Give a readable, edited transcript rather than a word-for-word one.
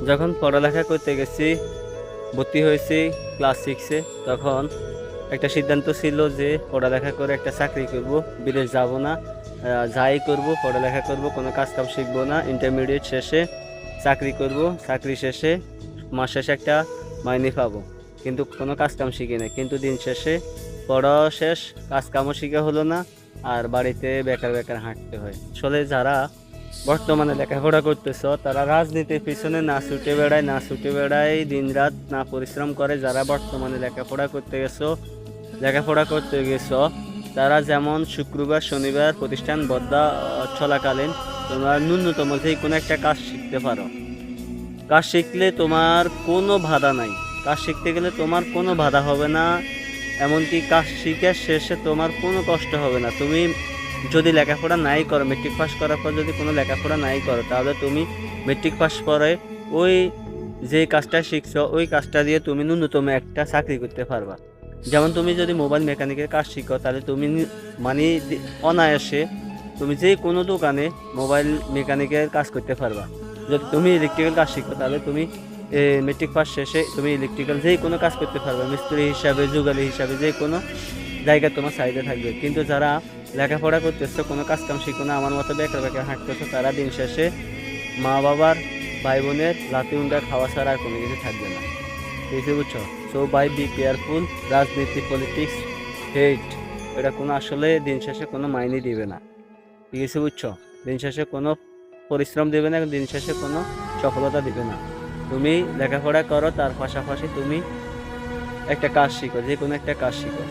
যখন পড়ালেখা করতে গেছি, ভর্তি হয়েছি ক্লাস 6-এ, তখন একটা সিদ্ধান্ত ছিল যে পড়ালেখা করে একটা চাকরি করব, বিদেশ যাব না, যাই করব পড়ালেখা করব, কোনো কাজ কাম শিখবো না, ইন্টারমিডিয়েট শেষে চাকরি করব, চাকরি শেষে মাস শেষে একটা মাইনে পাবো, কিন্তু কোনো কাজ কাম শিখি না। কিন্তু দিন শেষে পড়া শেষ, কাজ কামও শিখা হলো না, আর বাড়িতে বেকার বেকার হাঁটতে হয়। আসলে যারা বর্তমানে লেখাপড়া করতেছ তারা রাজনীতির পিছনে না ছুটে বেড়ায় দিন রাত না পরিশ্রম করে। যারা বর্তমানে লেখাপড়া করতে গেছো তারা যেমন শুক্রবার শনিবার প্রতিষ্ঠান বদ্ধ চলাকালীন তোমরা ন্যূনতম যে কোনো একটা কাজ শিখতে পারো। কাজ শিখলে তোমার কোনো বাধা নাই, কাজ শিখতে গেলে তোমার কোনো বাধা হবে না, এমনকি কাজ শিখার শেষে তোমার কোনো কষ্ট হবে না। তুমি যদি লেখাপড়া নাই করো, মেট্রিক পাস করার পর যদি কোনো লেখাপড়া নাই করো, তাহলে তুমি মেট্রিক পাস করে ওই যে কাজটা শিখছো ওই কাজটা দিয়ে তুমি ন্যূনতম একটা চাকরি করতে পারবা। যেমন তুমি যদি মোবাইল মেকানিকের কাজ শিখো, তাহলে তুমি মানে অনায়াসে তুমি যে কোনো দোকানে মোবাইল মেকানিকের কাজ করতে পারবা। যদি তুমি ইলেকট্রিক্যাল কাজ শিখো, তাহলে তুমি মেট্রিক পাস শেষে তুমি ইলেকট্রিক্যাল যে কোনো কাজ করতে পারবে, মিস্ত্রি হিসাবে, যুগালি হিসাবে, যে কোনো জায়গায় তোমার চাহিদা থাকবে। কিন্তু যারা লেখাপড়া করতেছো, কোনো কাজ কাম শিখো না, আমার মতো বেকার বেকার হাঁটতেছো, তারা দিন শেষে মা বাবার ভাই বোনের লাতি উন্ডা খাওয়া ছাড়া আর কোনো কিছু থাকবে না। ঠিক আছে, বুঝছো? So bye be careful. রাজনীতি, পলিটিক্স, হেট, এটা কোনো আসলে দিন শেষে কোনো মাইনে দিবে না। ঠিক আছে, বুঝছো? দিন শেষে কোনো পরিশ্রম দেবে না, দিন শেষে কোনো সফলতা দিবে না। তুমি লেখাপড়া করো, তার পাশাপাশি তুমি একটা কাজ শিখো, যে কোনো একটা কাজ শিখো।